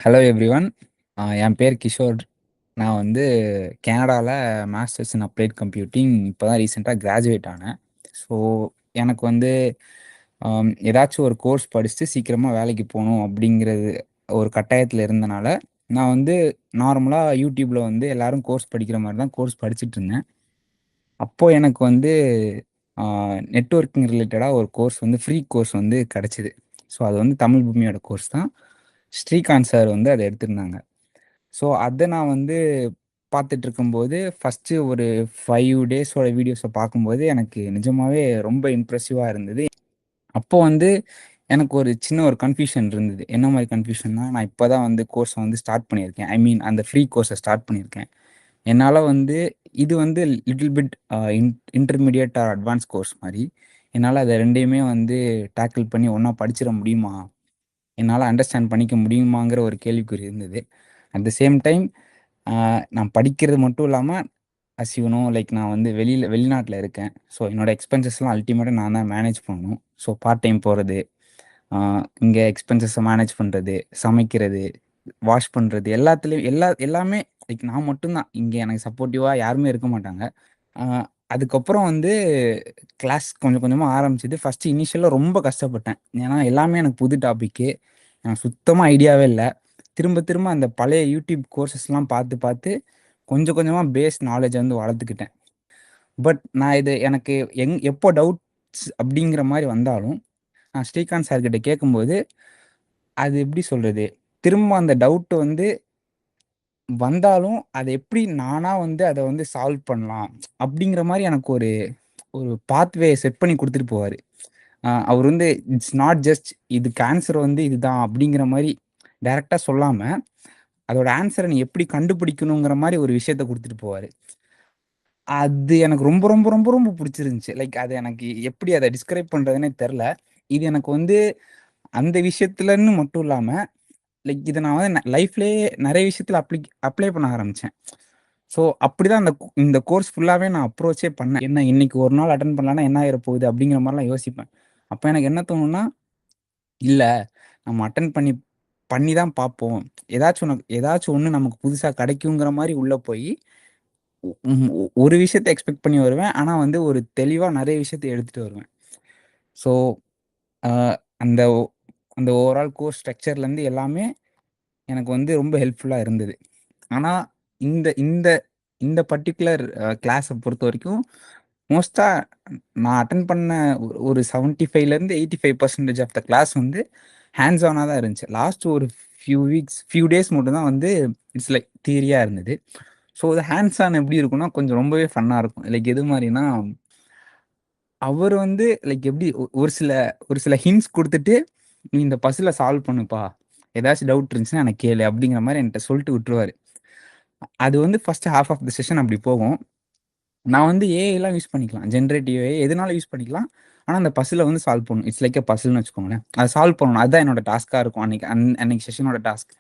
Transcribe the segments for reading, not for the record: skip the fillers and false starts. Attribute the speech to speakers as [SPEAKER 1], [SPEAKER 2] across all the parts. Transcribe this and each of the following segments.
[SPEAKER 1] Hello everyone. என் பேர் கிஷோர். நான் வந்து கனடாவில் மாஸ்டர்ஸ் இன் அப்ளைட் கம்ப்யூட்டிங் இப்போ தான் ரீசெண்டாக கிராஜுவேட் ஆனேன். ஸோ எனக்கு வந்து ஏதாச்சும் ஒரு கோர்ஸ் படிச்சுட்டு சீக்கிரமாக வேலைக்கு போகணும் அப்படிங்கிறது ஒரு கட்டாயத்தில் இருந்தனால நான் வந்து நார்மலாக யூடியூப்பில் வந்து எல்லாரும் கோர்ஸ் படிக்கிற மாதிரி தான் கோர்ஸ் படிச்சுட்டு இருந்தேன். அப்போது எனக்கு வந்து நெட்வொர்க்கிங் ரிலேட்டடாக ஒரு கோர்ஸ் வந்து ஃப்ரீ கோர்ஸ் வந்து கிடச்சிது. ஸோ அது வந்து தமிழ் பூமியோட கோர்ஸ் தான். ஸ்ரீகாந்த் சார் வந்து அதை எடுத்திருந்தாங்க. ஸோ அதை நான் வந்து பார்த்துட்டு இருக்கும்போது ஃபஸ்ட்டு ஒரு 5 டேஸோட வீடியோஸை பார்க்கும்போது எனக்கு நிஜமாவே ரொம்ப இம்ப்ரெசிவாக இருந்தது. அப்போ வந்து எனக்கு ஒரு சின்ன ஒரு கன்ஃபியூஷன் இருந்தது. என்ன மாதிரி கன்ஃபியூஷன்னா, நான் இப்போ தான் வந்து கோர்ஸை வந்து ஸ்டார்ட் பண்ணியிருக்கேன். ஐ மீன் அந்த ஃப்ரீ கோர்ஸை ஸ்டார்ட் பண்ணியிருக்கேன். என்னால் வந்து இது வந்து little bit intermediate or advance course மாதிரி. என்னால் அதை ரெண்டையுமே வந்து டேக்கிள் பண்ணி ஒன்றா படிச்சிட முடியுமா, என்னால் அண்டர்ஸ்டாண்ட் பண்ணிக்க முடியுமாங்கிற ஒரு கேள்விக்குறி இருந்தது. அட் த சேம் டைம் நான் படிக்கிறது மட்டும் இல்லாமல் லைக் நான் வந்து வெளிநாட்டில் இருக்கேன். ஸோ என்னோட எக்ஸ்பென்சஸ்லாம் அல்டிமேட்டாக நான் தான் மேனேஜ் பண்ணணும். ஸோ பார்ட் டைம் போகிறது, இங்கே எக்ஸ்பென்சஸை மேனேஜ் பண்ணுறது, சமைக்கிறது, வாஷ் பண்ணுறது, எல்லாத்துலேயும் எல்லாமே லைக் நான் மட்டும்தான். இங்கே எனக்கு சப்போர்ட்டிவாக யாருமே இருக்க மாட்டாங்க. அதுக்கப்புறம் வந்து கிளாஸ் கொஞ்சம் கொஞ்சமாக ஆரம்பிச்சது. ஃபஸ்ட்டு இனிஷியலாக ரொம்ப கஷ்டப்பட்டேன். ஏன்னா எல்லாமே எனக்கு புது டாப்பிக்கு. எனக்கு சுத்தமாக ஐடியாவே இல்லை. திரும்ப திரும்ப அந்த பழைய யூடியூப் கோர்சஸ்லாம் பார்த்து பார்த்து கொஞ்சம் கொஞ்சமாக பேஸ் நாலேஜை வந்து வளர்த்துக்கிட்டேன். பட் நான் இது எனக்கு எப்போ டவுட்ஸ் அப்படிங்கிற மாதிரி வந்தாலும் நான் ஸ்ரீகாந்த் சார்கிட்ட கேட்கும்போது அது எப்படி சொல்கிறது, திரும்ப அந்த டவுட்டு வந்து வந்தாலும் அதை எப்படி நானாக வந்து அதை வந்து சால்வ் பண்ணலாம் அப்படிங்கிற மாதிரி எனக்கு ஒரு ஒரு பாத்வே செட் பண்ணி கொடுத்துட்டு போவார். அவர் வந்து இட்ஸ் நாட் ஜஸ்ட் இதுக்கு ஆன்சர் வந்து இதுதான் அப்படிங்கிற மாதிரி டைரெக்டாக சொல்லாமல் அதோட ஆன்சரை நீ எப்படி கண்டுபிடிக்கணுங்கிற மாதிரி ஒரு விஷயத்த கொடுத்துட்டு போவார். அது எனக்கு ரொம்ப ரொம்ப ரொம்ப ரொம்ப பிடிச்சிருந்துச்சு. லைக் அது எனக்கு எப்படி அதை டிஸ்கிரைப் பண்ணுறதுனே தெரில. இது எனக்கு வந்து அந்த விஷயத்துலன்னு மட்டும் இல்லாமல் லைக் இதை நான் வந்து லைஃப்லேயே நிறைய விஷயத்தில் அப்ளை பண்ண ஆரம்பித்தேன். ஸோ அப்படிதான் இந்த கோர்ஸ் ஃபுல்லாகவே நான் அப்ரோச்சே பண்ணேன். என்ன இன்னைக்கு ஒரு நாள் அட்டன் பண்ணலான்னா என்ன ஆகிட போகுது அப்படிங்கிற மாதிரிலாம் யோசிப்பேன். அப்போ எனக்கு என்ன தோணுன்னா, இல்லை நம்ம அட்டன் பண்ணி பண்ணி தான் பார்ப்போம். ஏதாச்சும் ஒன்று நமக்கு புதுசாக கிடைக்குங்கிற மாதிரி உள்ளே போய் ஒரு விஷயத்த எக்ஸ்பெக்ட் பண்ணி வருவேன். ஆனா வந்து ஒரு தெளிவா நெறைய விஷயத்த எடுத்துட்டு வருவேன். ஸோ, அ அந்த அந்த ஓவரால் கோர்ஸ் ஸ்ட்ரக்சர்லேருந்து எல்லாமே எனக்கு வந்து ரொம்ப ஹெல்ப்ஃபுல்லா இருந்தது. ஆனா, இந்த இந்த இந்த பர்ட்டிகுலர் கிளாஸ பொறுத்தவரைக்கும், மோஸ்ட்டா நான் அட்டெண்ட் பண்ண ஒரு 75லேருந்து 85% ஆஃப் த கிளாஸ் வந்து ஹேண்ட்ஸ் ஆனா தான் இருந்துச்சு. லாஸ்ட் ஒரு ஃபியூ டேஸ் மட்டும் தான் வந்து இட்ஸ் லைக் தியரியா இருந்தது. ஸோ, அது ஹேண்ட்ஸ் ஆன் எப்படி இருக்கும்னா, கொஞ்சம் ரொம்பவே ஃபன்னா இருக்கும். லைக் எது மாரின்னா, அவரு வந்து லைக் எப்படி ஒரு சில ஹிண்ட்ஸ் குடுத்துட்டு, "நீ இந்த பசில சால்வ் பண்ணுப்பா. ஏதாச்சும் டவுட் இருந்துச்சுன்னா என்ன கேளு" அப்படிங்கிற மாரி என்ட்ட சொல்லிட்டு விட்டுருவாரு. அது வந்து first half of the session அப்படி போகும். நான் வந்து ஏஐலாம் யூஸ் பண்ணிக்கலாம். ஜெனரேட்டிவ் ஏஐ எதுனாலும் யூஸ் பண்ணிக்கலாம். ஆனா, அந்த பசில வந்து சால்வ் பண்ணணும். இட்ஸ் லைக் எ பசில்னு வச்சுக்கோங்களேன். அத சால்வ் பண்ணணும். அதுதான் என்னோட டாஸ்க்கா இருக்கும். அன்னைக்கு செஷனோட டாஸ்க்.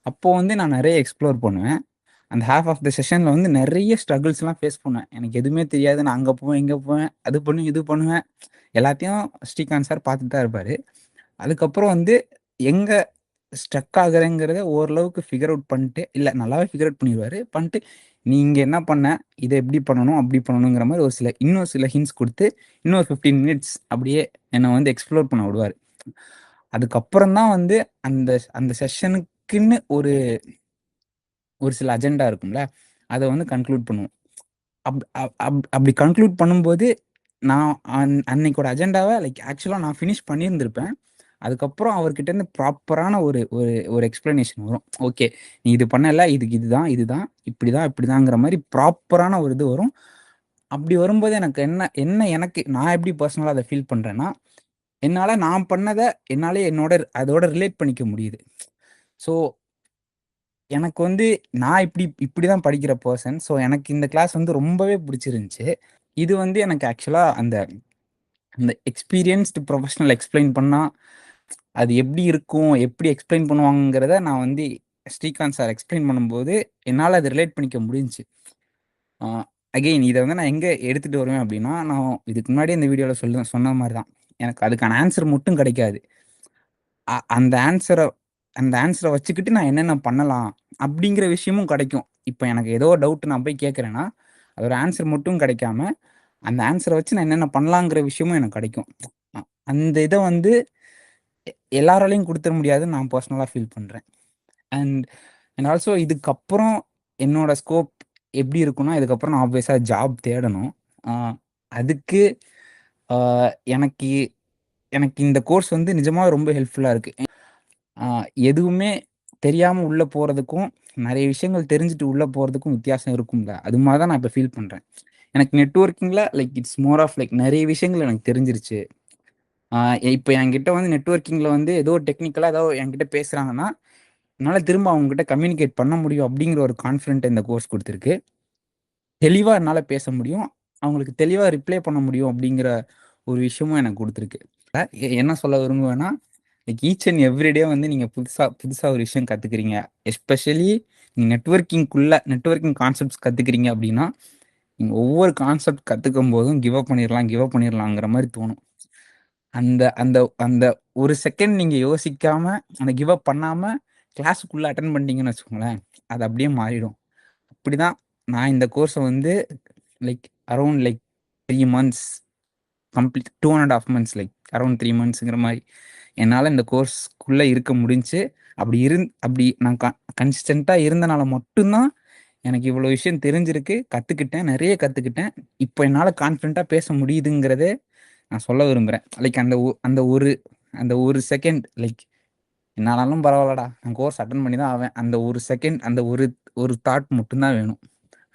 [SPEAKER 1] அப்போ வந்து நான் நெறைய எக்ஸ்ப்ளோர் பண்ணுவேன். அந்த ஹால்ஃப் ஆஃப் த செஷன்ல வந்து நெறைய ஸ்ட்ரகிள்ஸ்லாம் ஃபேஸ் பண்ணுவேன். எனக்கு எதுவுமே தெரியாது. நான் அங்க போவேன், இங்க போவேன். அது பண்ணுவேன், இது பண்ணுவேன். எல்லாத்தையும் ஸ்ரீகாந்த் சார் பார்த்துட்டு தான் இருப்பாரு. அதுக்கப்புறம் வந்து எங்க ஸ்ட்ரக் ஆகுறேங்கிறத ஓரளவுக்கு ஃபிகர் அவுட் பண்ணிட்டு, இல்ல நல்லாவே ஃபிகர் அவுட் பண்ணிருவாரு. பண்ணிட்டு, "நீ இங்க என்ன பண்ண? இத இப்படி பண்ணணும், அப்படி பண்ணணுங்கிற" மாரி இன்னும் சில ஹிண்ட்ஸ் குடுத்து, இன்னும் 15 மினிட்ஸ் அப்படியே என்ன வந்து எக்ஸ்ப்ளோர் பண்ண விடுவாரு. அதுக்கப்புறம் தான் வந்து அந்த அந்த செஷனுக்குன்னு ஒரு ஒரு சில அஜெண்டா இருக்கும்ல. அத வந்து கன்க்ளூட் பண்ணுவோம். அப்படி கன்க்ளூட் பண்ணும்போது, நான் அன்னைக்கோட அஜெண்டாவ லைக் ஆக்சுவலா நான் ஃபினிஷ் பண்ணியிருந்திருப்பேன். அதுக்கப்புறம் அவர்கிட்டருந்து ப்ராப்பரான ஒரு ஒரு ஒரு எக்ஸ்ப்ளனேஷன் வரும். ஓகே. நீ இது பண்ணல. இதுக்கு இதுதான். இப்படிதாங்கிற மாரி ப்ராப்பரான ஒரு இது வரும். அப்படி வரும்போது எனக்கு எனக்கு நான் எப்படி பர்சனலா அத ஃபீல் பண்றேன்னா, என்னால நான் பண்ணத என்னாலயே அதோட ரிலேட் பண்ணிக்க முடியுது. ஸோ எனக்கு வந்து நான் இப்படிதான் படிக்கிற பெர்சன். ஸோ எனக்கு இந்த கிளாஸ் வந்து ரொம்பவே பிடிச்சிருந்துச்சு. இது வந்து எனக்கு ஆக்சுவலா அந்த அந்த எக்ஸ்பீரியன்ஸ்டு ப்ரொஃபஷனல் எக்ஸ்ப்ளைன் பண்ணா, அது எப்படி இருக்கும்? எப்படி எக்ஸ்ப்ளைன் பண்ணுவாங்கங்கிறத நான் வந்து ஸ்ரீகாந்த் சார் எக்ஸ்ப்ளைன் பண்ணும்போது, என்னால அத ரிலேட் பண்ணிக்க முடிஞ்சுச்சு. அ அகெயின் இத வந்து நான் எங்க எடுத்துட்டு வருவேன் அப்படின்னா, நான் இதுக்கு முன்னாடியே இந்த வீடியோல சொன்ன மாரி தான். எனக்கு அதுக்கான ஆன்சர் மட்டும் கிடைக்காது. அந்த ஆன்சர அந்த ஆன்சரை வச்சுக்கிட்டு நான் என்னென்ன பண்ணலாம் அப்படிங்கிற விஷயமும் கிடைக்கும். இப்போ எனக்கு ஏதோ டவுட் நான் போய் கேட்குறேன்னா, அதோட ஆன்சர் மட்டும் கிடைக்காம, அந்த ஆன்சரை வச்சு நான் என்னென்ன பண்ணலாங்கிற விஷயமும் எனக்கு கிடைக்கும். அ அந்த இத வந்து எல்லாராலயும் குடுத்துற முடியாதுன்னு நான் பர்சனலா ஃபீல் பண்றேன். அண்ட் அண்ட் ஆல்சோ இதுக்கப்புறம் என்னோட ஸ்கோப் எப்படி இருக்கும்னா, இதுக்கப்புறம் நான் ஆப்வியஸா ஜாப் தேடணும். அ அதுக்கு அ எனக்கு எனக்கு இந்த கோர்ஸ் வந்து நிஜமாவே ரொம்ப ஹெல்ப்ஃபுல்லா இருக்கு. ஆ எதுவுமே தெரியாம உள்ள போறதுக்கும், நெறைய விஷயங்கள் தெரிஞ்சுட்டு உள்ள போறதுக்கும் வித்தியாசம் இருக்கும்ல. அது மாரி தான் நான் இப்ப ஃபீல் பண்றேன். எனக்கு நெட்வொர்க்கிங்ல like it's more of like நெறைய விஷயங்கள் எனக்கு தெரிஞ்சிருச்சு. ஆ இப்ப என்கிட்ட வந்து நெட்வொர்க்கிங்ல வந்து ஏதோ டெக்னிக்கலா ஏதோ என்கிட்ட பேசுறாங்கன்னா, என்னால திரும்ப அவங்ககிட்ட கம்யூனிகேட் பண்ண முடியும் அப்படிங்கிற ஒரு கான்ஃபிடென்ட் இந்த கோர்ஸ் குடுத்திருக்கு. தெளிவா என்னால பேச முடியும். அவங்களுக்கு தெளிவா ரிப்ளை பண்ண முடியும் அப்படிங்கிற ஒரு விஷயமும் எனக்கு குடுத்திருக்கு. என்ன சொல்ல விரும்புவேன்னா, like each and every day வந்து நீங்க புதுசா புதுசா ஒரு விஷயம் கத்துக்கிறீங்க. எஸ்பெஷலி நீங்க நெட்வொர்க்கிங் கான்செப்ட்ஸ் கத்துக்கிறீங்க அப்படின்னா, நீங்க ஒவ்வொரு கான்செப்ட் கத்துக்கும்போதும் கிவ் அப் பண்ணிறலாங்கிற மாரி தோணும். அந்த அந்த அந்த ஒரு செகண்ட் நீங்க யோசிக்காம, அந்த கிவ் அப் பண்ணாம கிளாஸ்க்குள்ள அட்டெண்ட் பண்ணிட்டீங்கன்னு வச்சுக்கோங்களேன், அது அப்படியே மாறிடும். அப்படிதான் நான் இந்த கோர்ஸ வந்து like around like 3 months complete 2 1/2 months like around 3 மந்த்ஸ்ங்கிற மாரி என்னால இந்த கோர்ஸ்க்குள்ள இருக்க முடிஞ்சுச்சு. அப்படி நான் கன்சிஸ்டன்ட்டா இருந்தனால மட்டும் தான் எனக்கு இவ்வளோ விஷயம் தெரிஞ்சிருக்கு. கத்துக்கிட்டேன். நெறைய கத்துக்கிட்டேன். இப்ப என்னால கான்ஃபிடென்ட்டா பேச முடியுதுங்கிறதே நான் சொல்ல விரும்புறேன். லைக் அந்த ஒரு செகண்ட் லைக் என்னானாலும் பரவால்லடா. நான் கோர்ஸ் அட்டெண்ட் பண்ணி தான் ஆவேன். அந்த ஒரு செகண்ட் அந்த ஒரு தாட் மட்டும் தான் வேணும்.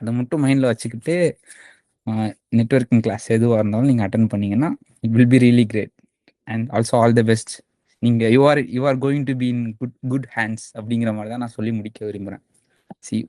[SPEAKER 1] அத மட்டும் மைண்ட்ல வச்சுக்கிட்டு அ நெட்வொர்க்கிங் கிளாஸ் எதுவா இருந்தாலும் நீங்க அட்டெண்ட் பண்ணீங்கன்னா, it will be really great. And also all the best. நீங்க you are going to be in good good hands அப்படிங்கிற மாரி தான் நான் சொல்லி முடிக்க விரும்புறேன். See you.